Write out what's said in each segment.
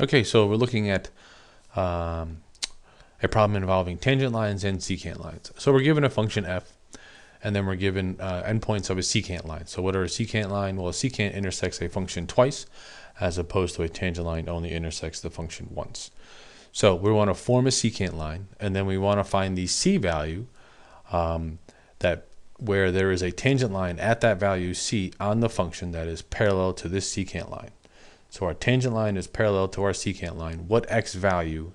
Okay, so we're looking at a problem involving tangent lines and secant lines. So we're given a function f, and then we're given endpoints of a secant line. So what are a secant line? Well, a secant intersects a function twice, as opposed to a tangent line only intersects the function once. So we want to form a secant line, and then we want to find the c value that where there is a tangent line at that value c on the function that is parallel to this secant line. So our tangent line is parallel to our secant line. What x value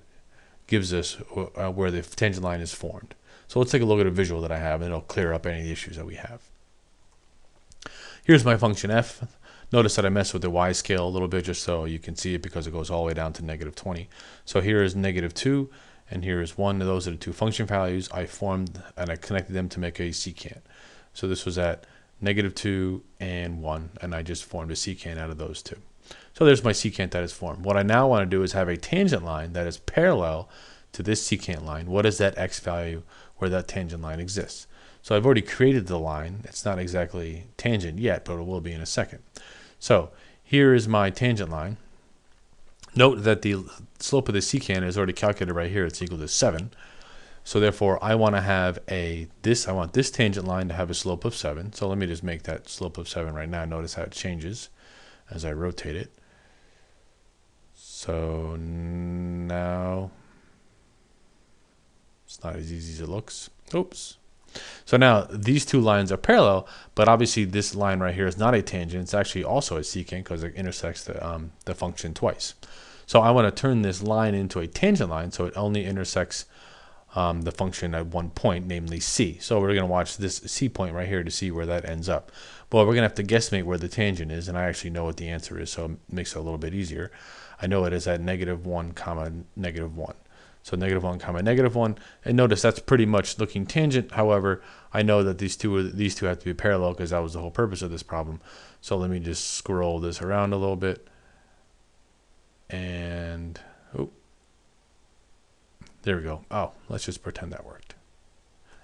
gives us where the tangent line is formed? So let's take a look at a visual that I have, and it'll clear up any of the issues that we have. Here's my function f. Notice that I messed with the y scale a little bit just so you can see it, because it goes all the way down to -20. So here is -2, and here is 1. Those are the two function values I formed, and I connected them to make a secant. So this was at -2 and 1, and I just formed a secant out of those two. So there's my secant that is formed. What I now want to do is have a tangent line that is parallel to this secant line. What is that x value where that tangent line exists? So I've already created the line. It's not exactly tangent yet, but it will be in a second. So here is my tangent line. Note that the slope of the secant is already calculated right here. It's equal to 7. So therefore, I want to have I want this tangent line to have a slope of 7. So let me just make that slope of 7 right now. Notice how it changes as I rotate it. So now it's not as easy as it looks. Oops. So now these two lines are parallel, but obviously this line right here is not a tangent. It's actually also a secant because it intersects the function twice. So I want to turn this line into a tangent line so it only intersects the function at one point, namely c. So we're going to watch this c point right here to see where that ends up. Well, we're going to have to guesstimate where the tangent is, and I actually know what the answer is, so it makes it a little bit easier. I know it is at -1, -1. So -1, -1, and notice that's pretty much looking tangent. However, I know that these two have to be parallel because that was the whole purpose of this problem. So let me just scroll this around a little bit, and there we go. Oh, let's just pretend that worked.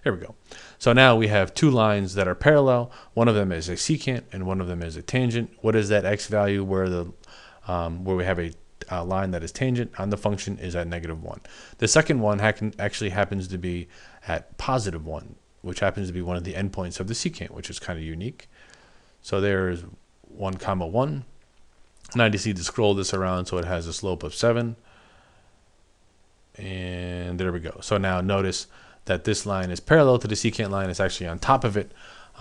There we go. So now we have two lines that are parallel. One of them is a secant, and one of them is a tangent. What is that x value where we have a line that is tangent on the function is at -1. The second one actually happens to be at +1, which happens to be one of the endpoints of the secant, which is kind of unique. So there's 1, 1. And I just need to scroll this around so it has a slope of 7. And there we go. So now notice that this line is parallel to the secant line. It's actually on top of it.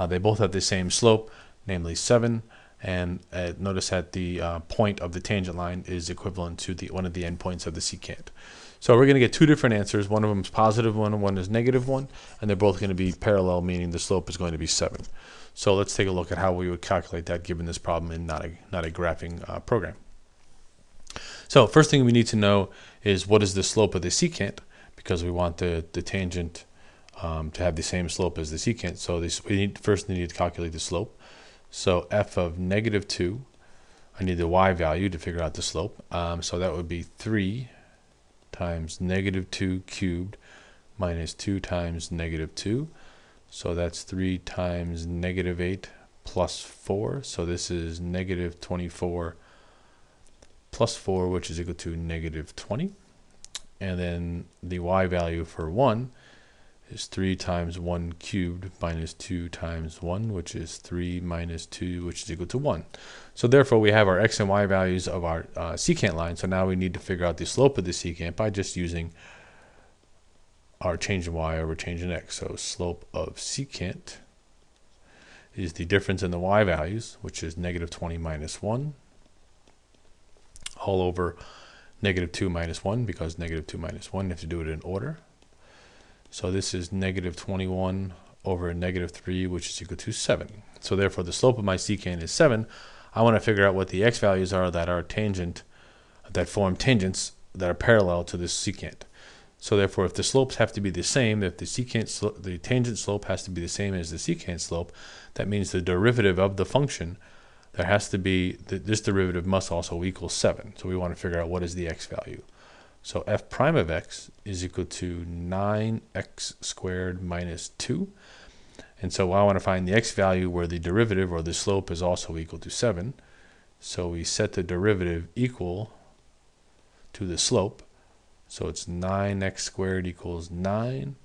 They both have the same slope, namely 7. And notice that the point of the tangent line is equivalent to one of the endpoints of the secant. So we're going to get two different answers. One of them is +1, and one is -1, and they're both going to be parallel, meaning the slope is going to be 7. So let's take a look at how we would calculate that given this problem in not a graphing program. So first thing we need to know is what is the slope of the secant, because we want the tangent to have the same slope as the secant. So first we need to calculate the slope. So f of -2, I need the y value to figure out the slope. So that would be 3 times -2 cubed minus 2 times -2. So that's 3 times -8 plus 4. So this is -24 plus 4, which is equal to -20. And then the y value for 1 is 3 times 1 cubed minus 2 times 1, which is 3 minus 2, which is equal to 1. So therefore, we have our x and y values of our secant line. So now we need to figure out the slope of the secant by just using our change in y over change in x. So slope of secant is the difference in the y values, which is -20 minus 1, all over -2 minus 1, because -2 minus 1, you have to do it in order. So this is -21 over -3, which is equal to 7. So therefore, the slope of my secant is 7. I want to figure out what the x values are that form tangents that are parallel to this secant. So therefore, if the slopes have to be the same, if the tangent slope has to be the same as the secant slope, that means the derivative of the function, there has to be, this derivative must also equal 7. So we want to figure out what is the x value. So f prime of x is equal to 9x squared minus 2. And so I want to find the x value where the derivative or the slope is also equal to 7. So we set the derivative equal to the slope. So it's 9x squared equals 9,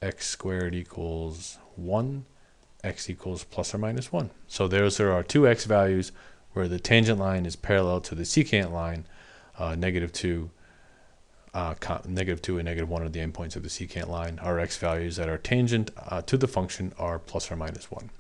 x squared equals 1, x equals plus or minus 1. So those are our two x values where the tangent line is parallel to the secant line, -2, -2 and -1 are the endpoints of the secant line. Our x values that are tangent to the function are plus or minus 1.